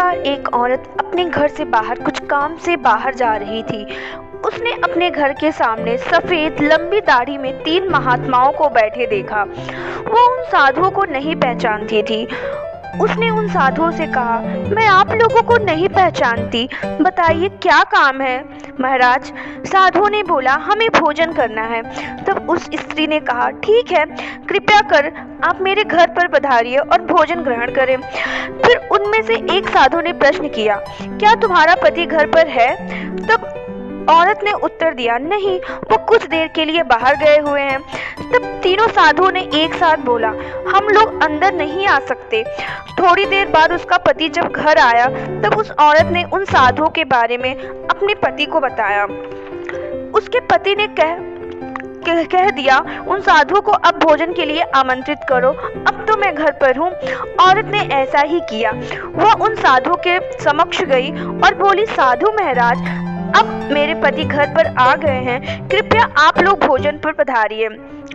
बार एक औरत अपने घर से बाहर कुछ काम से बाहर जा रही थी। उसने अपने घर के सामने सफ़ेद लंबी दाढ़ी में 3 महात्माओं को बैठे देखा। वो उन साधुओं को नहीं पहचानती थी। उसने उन साधुओं से कहा, मैं आप लोगों को नहीं पहचानती, बताइए क्या काम है। महाराज, साधुओं ने बोला, हमें भोजन करना है। तब उस स्त्री ने कहा, ठीक है, कृपया कर आप मेरे घर पर पधारिए और भोजन ग्रहण करें। फिर उनमें से एक साधु ने प्रश्न किया, क्या तुम्हारा पति घर पर है? तब औरत ने उत्तर दिया, नहीं, वो कुछ देर के लिए बाहर गए हुए हैं। तब तीनों साधुओं ने एक साथ बोला, हम लोग अंदर नहीं आ सकते। थोड़ी देर बाद उसका पति जब घर आया तब उस औरत ने उन साधुओं के बारे में अपने पति को बताया। उसके पति ने कह दिया, उन साधुओं को अब भोजन के लिए आमंत्रित करो, अब तो मैं घर पर हूँ। औरत ने ऐसा ही किया। वह उन साधुओं के समक्ष गई और बोली, साधु महाराज, अब मेरे पति घर पर आ गए हैं, कृपया आप लोग भोजन पर पधारिए।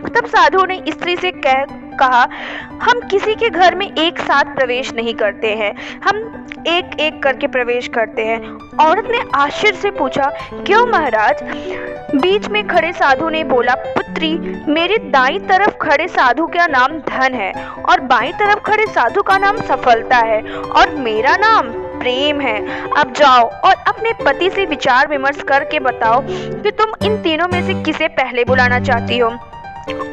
तब साधु ने स्त्री से कहा, हम किसी के घर में एक साथ प्रवेश नहीं करते हैं, हम एक एक करके प्रवेश करते हैं। औरत ने आश्चर्य से पूछा, क्यों महाराज? बीच में खड़े साधु ने बोला, पुत्री, मेरे दाईं तरफ खड़े साधु का नाम धन है और बाईं तरफ खड़े साधु का नाम सफलता है और मेरा नाम प्रेम है। अब जाओ और अपने पति से विचार विमर्श करके बताओ कि तुम इन तीनों में से किसे पहले बुलाना चाहती हो।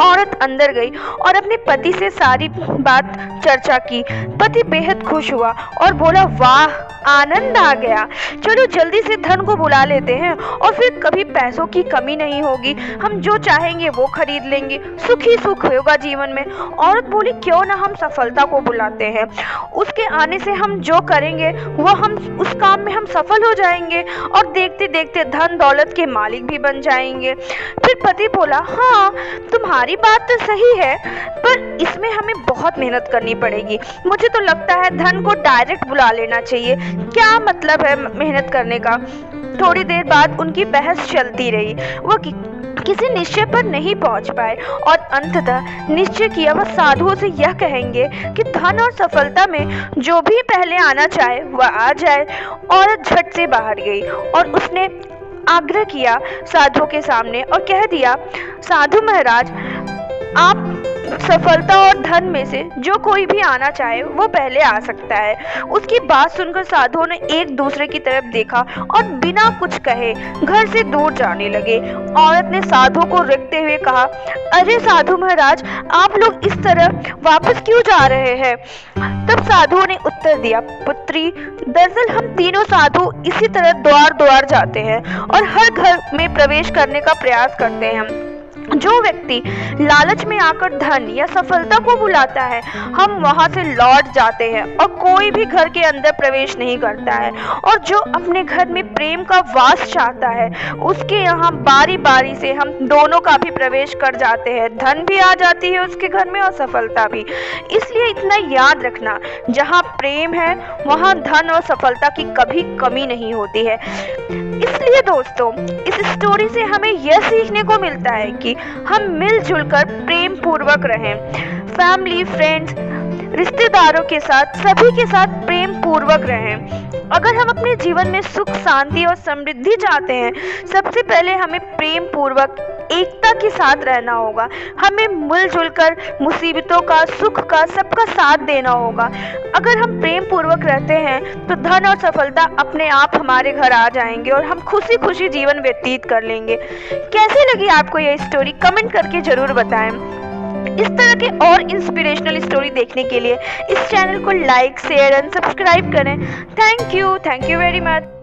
औरत अंदर गई और अपने पति से सारी बात चर्चा की। पति बेहद खुश हुआ और बोला, वाह, आनंद आ गया, चलो जल्दी से धन को बुला लेते हैं और फिर कभी पैसों की कमी नहीं होगी, हम जो चाहेंगे वो खरीद लेंगे, सुख ही सुख होगा जीवन में। औरत बोली, क्यों ना हम सफलता को बुलाते हैं, उसके आने से हम जो करेंगे वो हम उस काम में हम सफल हो जाएंगे और देखते देखते धन दौलत के मालिक भी बन जाएंगे। फिर पति बोला, हाँ, तुम्हारी बात तो सही है, पर इसमें हमें बहुत मेहनत करनी पड़ेगी। मुझे तो लगता है धन को डायरेक्ट बुला लेना चाहिए। क्या मतलब है मेहनत करने का? थोड़ी देर बाद उनकी बहस चलती रही। वह किसी निश्चय पर नहीं पहुंच पाए और अंततः निश्चय किया, वह साधुओं से यह कहेंगे कि धन और सफलता में जो भी पहले आना चाहे वह आ जाए। औरत झट से बाहर गई और उसने आग्रह किया साधुओं के सामने और कह दिया, साधु महाराज, आप सफलता और धन में से जो कोई भी आना चाहे वो पहले आ सकता है। उसकी बात सुनकर साधुओं ने एक दूसरे की तरफ देखा और बिना कुछ कहे घर से दूर जाने लगे। औरत ने साधुओं को रोकते हुए कहा, अरे साधु महाराज, आप लोग इस तरह वापस क्यों जा रहे हैं? तब साधुओं ने उत्तर दिया, पुत्री, दरअसल हम तीनों साधु इसी तरह द्वार द्वार जाते हैं और हर घर में प्रवेश करने का प्रयास करते हैं। जो व्यक्ति लालच में आकर धन या सफलता को बुलाता है, हम वहां से लौट जाते हैं और कोई भी घर के अंदर प्रवेश नहीं करता है। और जो अपने घर में प्रेम का वास चाहता है, उसके यहाँ बारी बारी से हम दोनों का भी प्रवेश कर जाते हैं। धन भी आ जाती है उसके घर में और सफलता भी। इसलिए इतना याद रखना, जहाँ प्रेम है वहाँ धन और सफलता की कभी कमी नहीं होती है। इसलिए दोस्तों, इस स्टोरी से हमें यह सीखने को मिलता है कि हम मिलजुल कर प्रेम पूर्वक रहें। फैमिली, फ्रेंड्स, रिश्तेदारों के साथ, सभी के साथ प्रेम पूर्वक रहें। अगर हम अपने जीवन में सुख, शांति और समृद्धि चाहते हैं, सबसे पहले हमें प्रेम पूर्वक एकता के साथ रहना होगा। हमें मिलजुल कर मुसीबतों का, सुख का, सबका साथ देना होगा। अगर हम प्रेम पूर्वक रहते हैं तो धन और सफलता अपने आप हमारे घर आ जाएंगे और हम खुशी खुशी जीवन व्यतीत कर लेंगे। कैसी लगी आपको यह स्टोरी? कमेंट करके जरूर बताएं। इस तरह के और इंस्पिरेशनल स्टोरी देखने के लिए इस चैनल को लाइक, शेयर एंड सब्सक्राइब करें। Thank you very much.